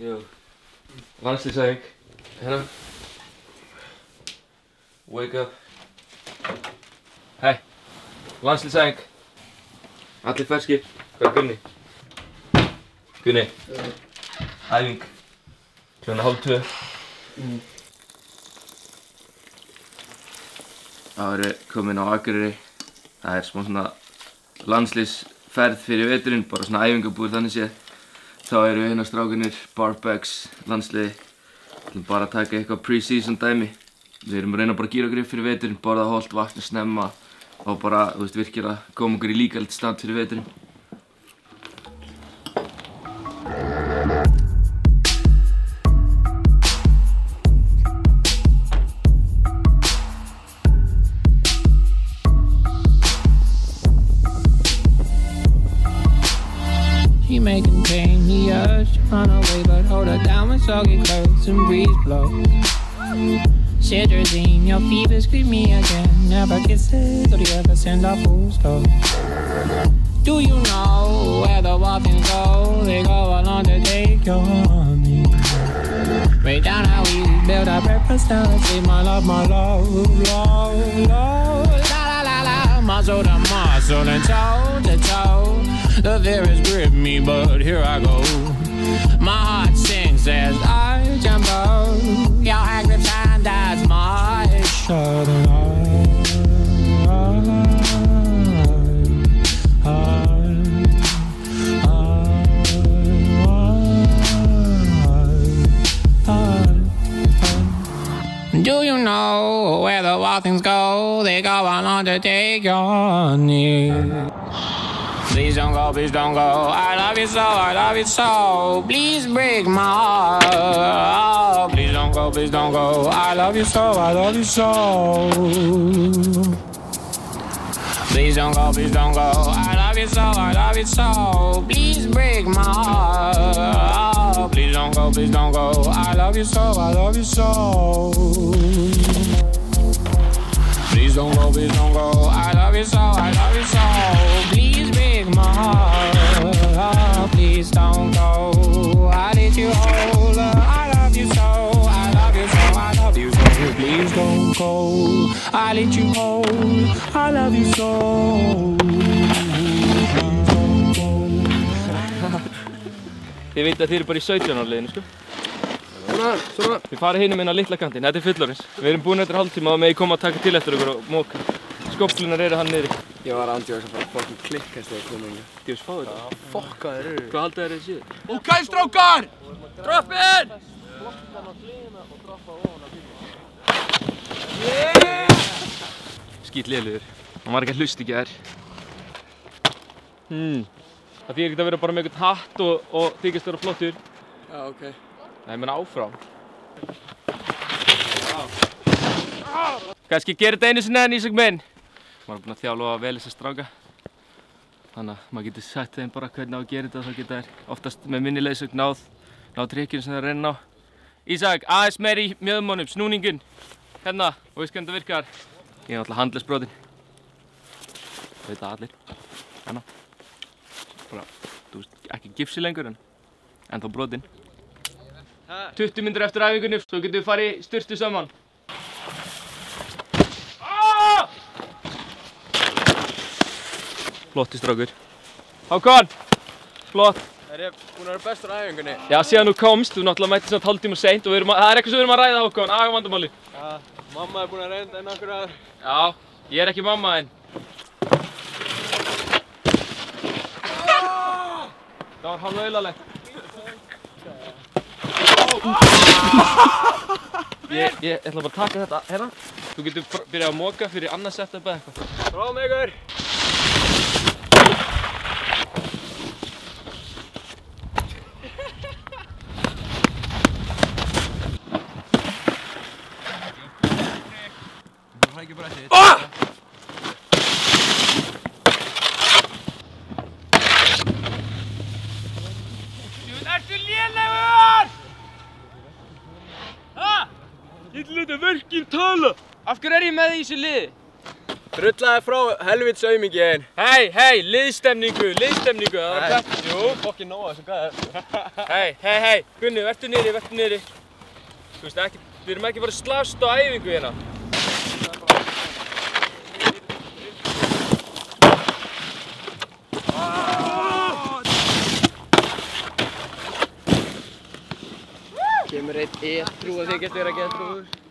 Jú. Landsliðsæfing. Hérna. Wake up. Hei. Landsliðsæfing. Allir ferskir. Hvað er Gunni? Gunni. Æfing. Klukkan 1:30. Það eru komin á Akureyri. Það er smá svona landsliðsferð fyrir veturinn, bara svona æfingabúr þannig séð. Þá eru hérna strákunir, Barbags, landsliði. Við ætlum bara að taka eitthvað pre-season dæmi. Við erum að reyna bara að gíra okkur upp fyrir veturinn, borða holt, vakna snemma og bara, þú veist, virkilega koma okkur í líkalegt stand fyrir veturinn. She may contain the urge to run away, but hold her down when soggy clothes and breeze blows. Citrazine, your fever scream me again. Never kisses, or do you ever send a full stop? Do you know where the waffles go? They go along to take your honey. Way down how we build our breakfast down and say my love, love, love. La la la la, muscle to muscle and toe to toe. The fear has gripped me, but here I go. My heart sings as I jump out. Your hand grips and that's my shoulder. Do you know where the wild things go? They go along to take your need. Please don't go, please don't go. I love you so, I love you so. Please break my heart. Oh, please don't go, please don't go. I love you so, I love you so. Please don't go, please don't go. I love you so, I love you so. Please break my heart. Oh, please don't go, please don't go. I love you so, I love you so. Please don't go, please don't go. I love you so, I love you so. Please break my heart. Oh, please don't go. I need you whole. I love you so, I love you so, I love you so. Please don't go. I need you whole. I love you so. Þið veit að þið eru bara í 17 ára liðinu, sko. Svona. Þið farið hinum inn á litla kantinn, þetta er fullorðins. Við erum búin eftir hálftíma og megið koma að taka til eftir okkur og móka. Skópslunar eru hann niðri. Ég var andjóðis að fara að fokkin klikkast þegar ég kom inn. Djöfis fáðu þetta. Já, fokka þeir eru. Hvað haldið þeir séu? Ok, strákar! Droppin! Flottan á hliðina og droppa ofan á hliðina. Skít lélugur. Hann var ekki að hlusta ekki þær. Það þýðir ekki að vera bara með einhvern hatt og þykist vera flottur. Já, ok. Nei, menn áfram. Kannski gera þetta einu sinni enn, Ísak minn. Maður er búinn að þjálfa vel þessa stráka. Þannig að maður getur sagt þeim bara hvernig á að gera þetta. Þá geta þær oftast með minni leiðsögn náð trikkinu sem þær reyna á. Ísak, aðeins meir í mjöðmónum, snúningin. Hérna, og veist hvernig það virkar. Ég er náttúrulega handlegsbrotinn. Það veit það allir. Hérna. Bara, þú veist, ekki gifsi lengur en þá brotinn. 20 mínútur eftir æfingunni, svo getum við farið í styrstu saman. Flotti strákur. Hákon! Flott. Er ég búinn að vera bestur á æfingunni? Já, síðan þú komst, þú náttúrulega mætti svona hálftíma seint og það er eitthvað sem við erum að ræða, Hákon, agavandamáli. Já, mamma er búinn að reynda einn okkur aður. Já, ég er ekki mamma en. Það var hálf auðlalegt. Ég ætla bara að taka þetta hérna. Þú getur byrjað að moka fyrir annað setup eða eitthvað. Bráðum ykkur! Hækki bara eftir. Ertu lélegur? Ég vil þetta verkið tala. Af hverju er ég með í þessu liði? Drullaði frá helvits aumingin. Hei, liðstemningu, það var Nei. hvert. Jú. Fokkin nóg þessu gæðir. Hei, Gunni, vertu niðri. Þú veist ekki, við erum ekki bara að slást á æfingu hérna. Kemur einn trú að þykjast vera geðtrúður.